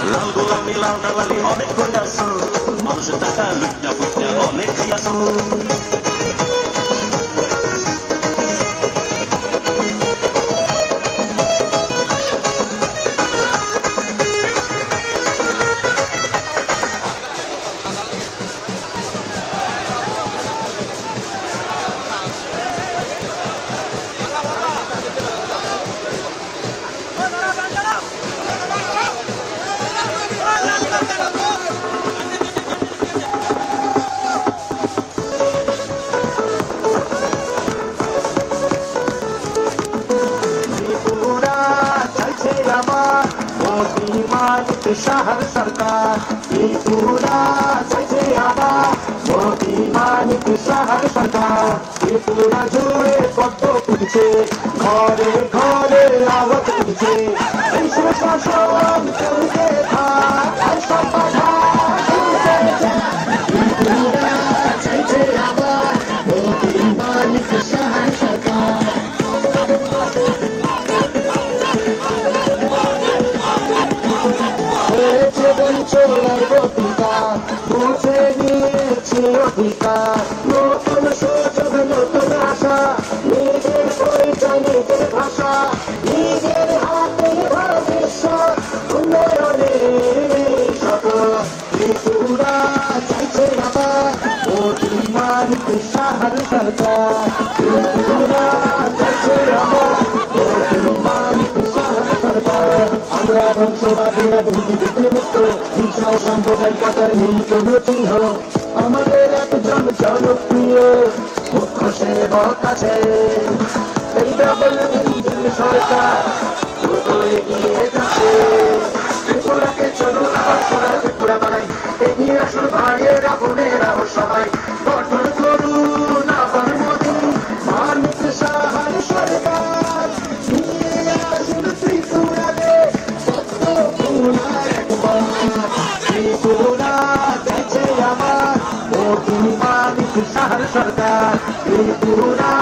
লাল গোলামি লাল দালালি অনেক কইরাছ মানুষের টাকা লুটটা ফুটটা অনেক খাইয়াছ शहर सरकार पूरा चाइছে আমার মোদি মানিক শহর সরকার पूरा জুড়ে কত কিছু ঘরে ঘরে আওয়াজ উঠছে এই শাসন চলতে থাক আর সমাধান पूरा চাইছে আমার মোদি মানিক শহর সরকার চলার অধিকার বুঝে নিয়েছি অধিকার নতুন সুযোগ নতুন আশা নিজের পরিচয় নিজের ভাষা নিজের হাতে ভবিষ্যৎ উন্নয়নের সকল ত্রিপুরা চাইছে আবার মোদি মানিক শহর সরকার ত্রিপুরা চাইছে আবার মোদি মানিক শহর সরকার আমরা বংশবাদীরা মুক্ত হিংসা সাম্প্রদায়িকতার নেই কোনো চিহ্ন আমাদের একজন জনপ্রিয় মুখ্য সেবক আছে এই ডবল ইঞ্জিন সরকার দ্রুত এগিয়ে যাচ্ছে ত্রিপুরাকে চলুন আবার সোনার ত্রিপুরা বানাই এগিয়ে আসুন ভাইয়েরা বোনেরা ও সবাই গঠন করুন আবার মোদি মানিক শহর সরকার নিয়ে আসুন ত্রিপুরাকে ত্রিপুরা চাইছে আমার মোদি মানিক শহর সরকার ত্রিপুরা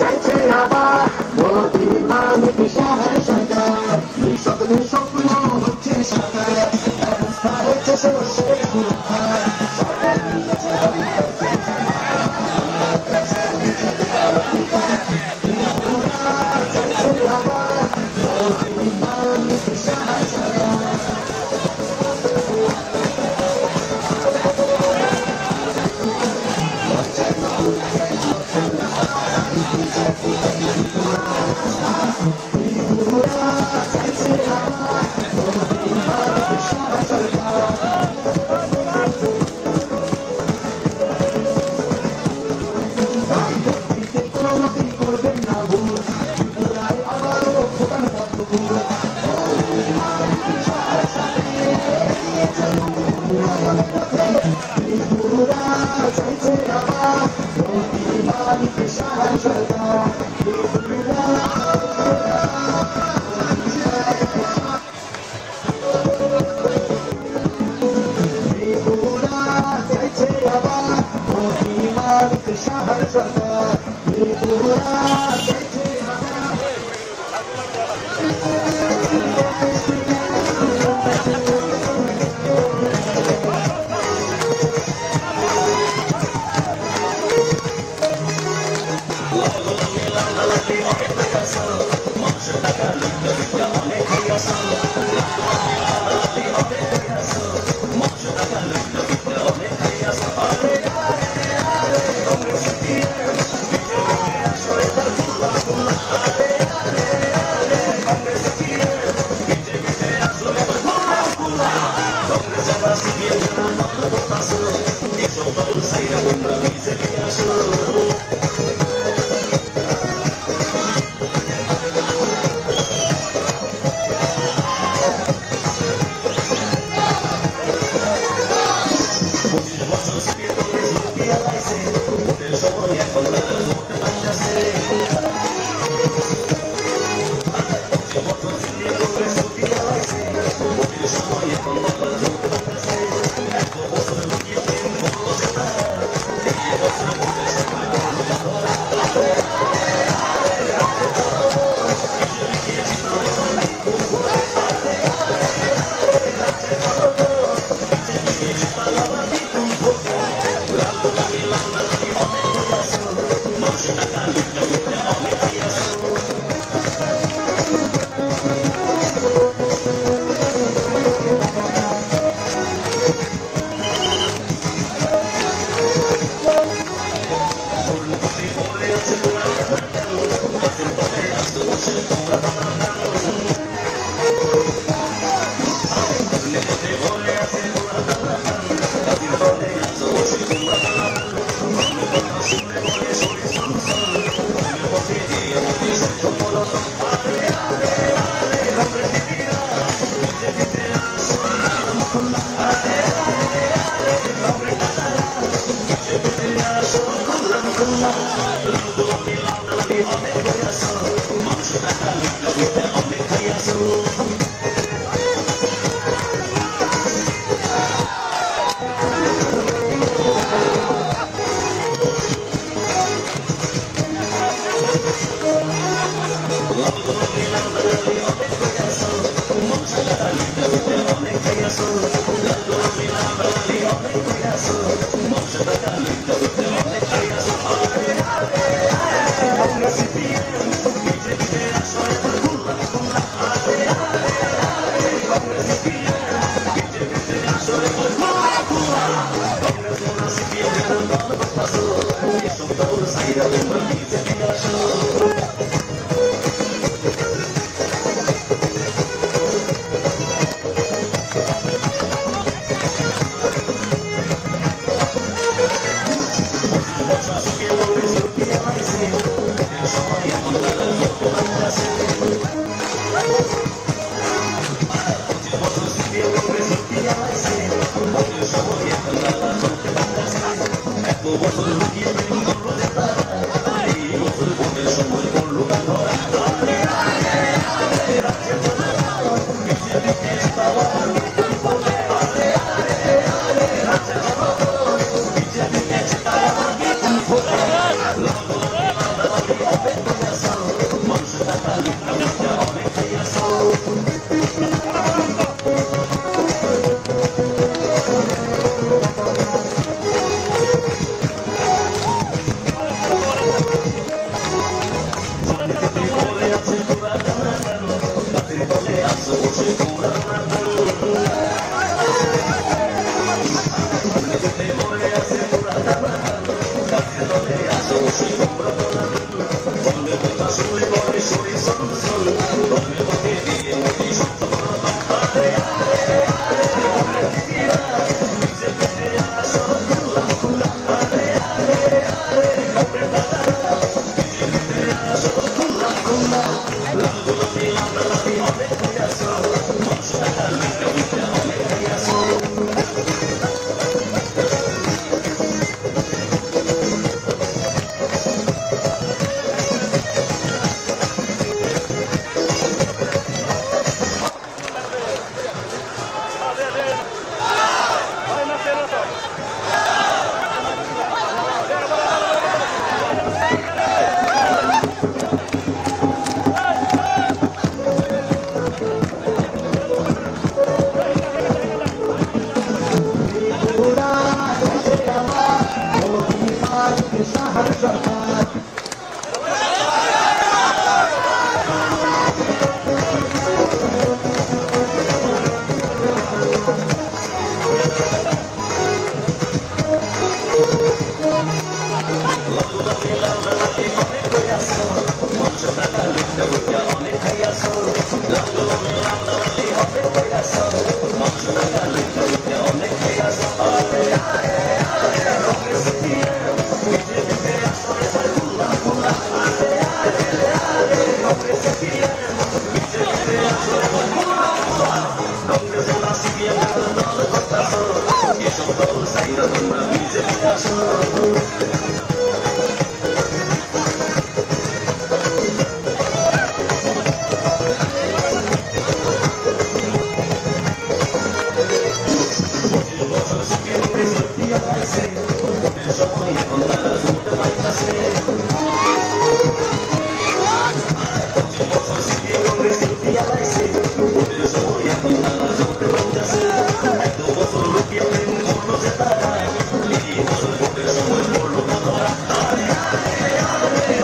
চাইছে আমার মোদি মানিক শহর সরকার সকল স্বপ্ন হচ্ছে সরকার ব্যবস্থা হচ্ছে শেষ সুরক্ষার সরকার চাইছে আমার মোদি মানিক শহর সরকার शहर सरकार Say